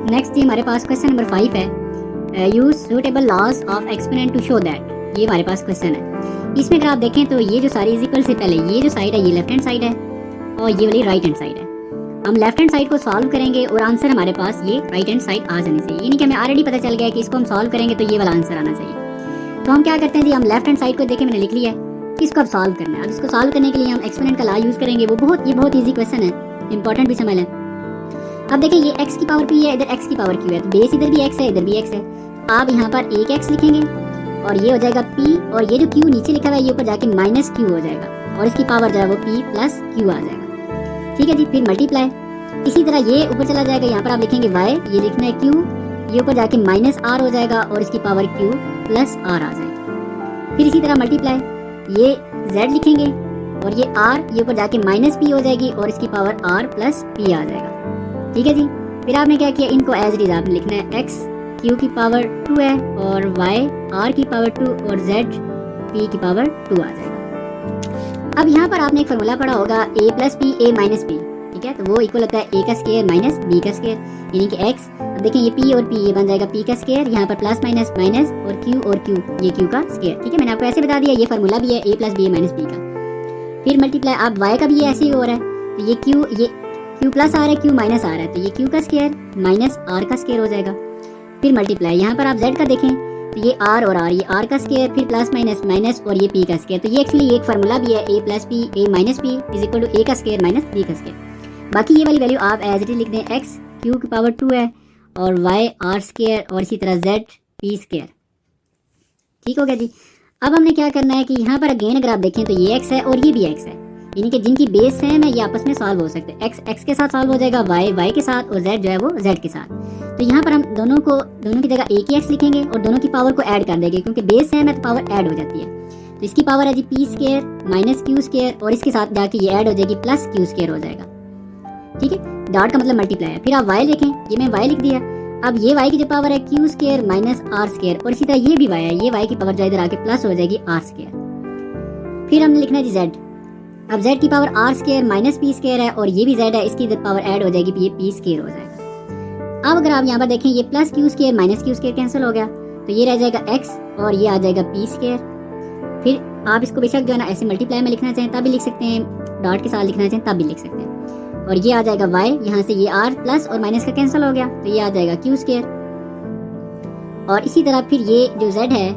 Next जी हमारे पास question number 5 है, use suitable laws of exponent to show that. ये हमारे पास क्वेश्चन है। इसमें अगर आप देखें तो ये जो सारी इज इक्वल से पहले ये जो साइड है ये लेफ्ट हैंड साइड है और ये वाली राइट हैंड साइड है। हम लेफ्ट हैंड साइड को सॉल्व करेंगे और आंसर हमारे पास ये राइट हैंड साइड आ जानी चाहिए, यानी कि हमें ऑलरेडी पता चल गया कि इसको हम सॉल्व करेंगे तो ये वाला आंसर आना चाहिए। तो हम क्या करते हैं जी, हम लेफ्ट हैंड साइड को देखें मैंने लिख लिया है, इसको अब सॉल्व करना है। अब इसको सॉल्व करने के लिए हम एक्सपोनेंट का लॉ यूज करेंगे, वो बहुत ईजी क्वेश्चन है, इंपॉर्टेंट भी समझ लें। अब देखिए ये x की पावर p है, इधर x की पावर q है, तो बेस इधर भी x है इधर भी x है। आप यहाँ पर एक x लिखेंगे और ये हो जाएगा p और ये जो q नीचे लिखा हुआ है ये ऊपर जाके माइनस q हो जाएगा और इसकी पावर जो है वो p प्लस q आ जाएगा। ठीक है जी, फिर मल्टीप्लाई, इसी तरह ये ऊपर चला जाएगा, यहाँ पर आप लिखेंगे y, ये लिखना है q, ये ऊपर जाके माइनस r हो जाएगा और इसकी पावर q प्लस r आ जाएगी। फिर इसी तरह मल्टीप्लाई, ये z लिखेंगे और ये r, ये ऊपर जाके माइनस p हो जाएगी और इसकी पावर r प्लस p आ जाएगा। ठीक है जी, फिर आपने क्या किया, इनको एज इट इज आपने लिखना है, x q की पावर 2 है और y r की पावर 2 और z p की पावर 2 आ जाएगा। अब यहाँ पर आपने एक फार्मूला पढ़ा होगा a plus p a minus p, ठीक है, तो वो इक्वल होता है a का स्क्वायर माइनस b का स्क्वायर, यानी कि x, अब देखिए ये p और p ये बन जाएगा p का स्क्वायर, यहाँ पर प्लस माइनस माइनस और q ये q का स्क्वायर। ठीक है, मैंने आपको ऐसे बता दिया, ये फार्मूला भी है a plus b minus b का। फिर मल्टीप्लाई, अब y का भी ऐसे ही हो रहा है, तो ये q प्लस आ रहा है q माइनस आ रहा है, तो ये q का स्क्वायर माइनस r का स्क्वायर हो जाएगा। फिर मल्टीप्लाई, यहाँ पर आप z का देखें तो ये r और r, ये r का स्क्वायर, फिर प्लस माइनस माइनस और ये p का स्क्वायर, तो ये एक्चुअली एक फार्मूला भी है a plus p a minus p is equal to a का स्क्वायर माइनस b का स्क्वायर। बाकी ये वाली वैल्यू आप एज इट इज लिख दें, x q की पावर 2 है और y r स्क्वायर और इसी तरह z p स्क्वायर। ठीक हो गया जी। अब हमने क्या करना है कि यहाँ पर अगेन अगर आप देखें तो ये x है और ये भी x है, यानी कि जिनकी बेस सेम है ये आपस में सॉल्व हो सकते हैं। x के साथ सॉल्व हो जाएगा, y के साथ और z जो है वो z के साथ। तो यहाँ पर हम दोनों की जगह एक ही x लिखेंगे और दोनों की पावर को ऐड कर देंगे, क्योंकि बेस सेम है तो पावर ऐड हो जाती है। तो इसकी पावर है जी p square minus q square और इसके साथ जाके ये ऐड हो जाएगी प्लस q स्क्वायर हो जाएगा। ठीक है, डॉट का मतलब मल्टीप्लाई है। फिर आप y लिखें, ये मैं y लिख दिया। अब ये y की जो पावर है q square minus r square और इसी तरह ये भी y है, ये y की पावर जो इधर आके प्लस हो जाएगी r स्क्वायर। फिर हमने लिखना है जी z, अब z की power r square minus p square है और ये भी z है, इसकी पावर ऐड हो जाएगी, ये p स्क्वायर हो जाएगा। अब अगर आप यहाँ पर देखें ये plus q square minus q square cancel हो गया, तो ये रह जाएगा x और ये आ जाएगा p स्क्वायर। फिर आप इसको बेशक जो है ना ऐसे मल्टीप्लाई में लिखना चाहें तब भी लिख सकते हैं, डॉट के साथ लिखना चाहें तब भी लिख सकते हैं। और ये आ जाएगा y, यहाँ से ये r प्लस और माइनस का कैंसिल हो गया, तो ये आ जाएगा q स्क्वायर। और इसी तरह फिर ये जो z है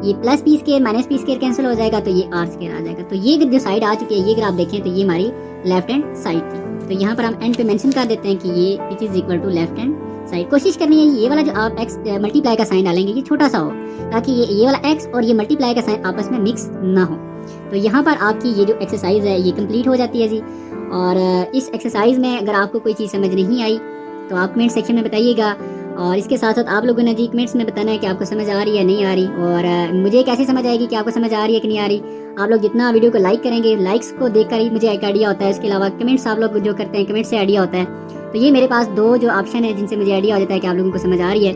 ये plus p square minus p square cancel हो जाएगा, तो ये r स्क्वायर आ जाएगा। तो ये जो साइड आ चुकी है, ये अगर आप देखें तो ये हमारी लेफ्ट हैंड साइड थी। तो यहाँ पर हम एंड पे मेंशन कर देते हैं कि ये which is equal to left hand side. कोशिश करनी है ये वाला जो आप x मल्टीप्लाई का साइन डालेंगे ये छोटा सा हो, ताकि ये वाला x और ये मल्टीप्लाई का साइन आपस में मिक्स ना हो। तो यहाँ पर आपकी ये जो एक्सरसाइज है ये कंप्लीट हो जाती है जी। और इस एक्सरसाइज में अगर आपको कोई चीज़ समझ नहीं आई तो आप कमेंट सेक्शन में बताइएगा, और इसके साथ साथ आप लोगों ने जी कमेंट्स में बताना है कि आपको समझ आ रही है नहीं आ रही, और मुझे कैसे समझ आएगी कि आपको समझ आ रही है कि नहीं आ रही। आप लोग जितना वीडियो को लाइक करेंगे, लाइक्स को देखकर ही मुझे एक आइडिया होता है, इसके अलावा कमेंट्स आप लोग जो करते हैं कमेंट से आइडिया होता है। तो ये मेरे पास दो जो ऑप्शन है जिनसे मुझे आइडिया हो जाता है कि आप लोगों को समझ आ रही है।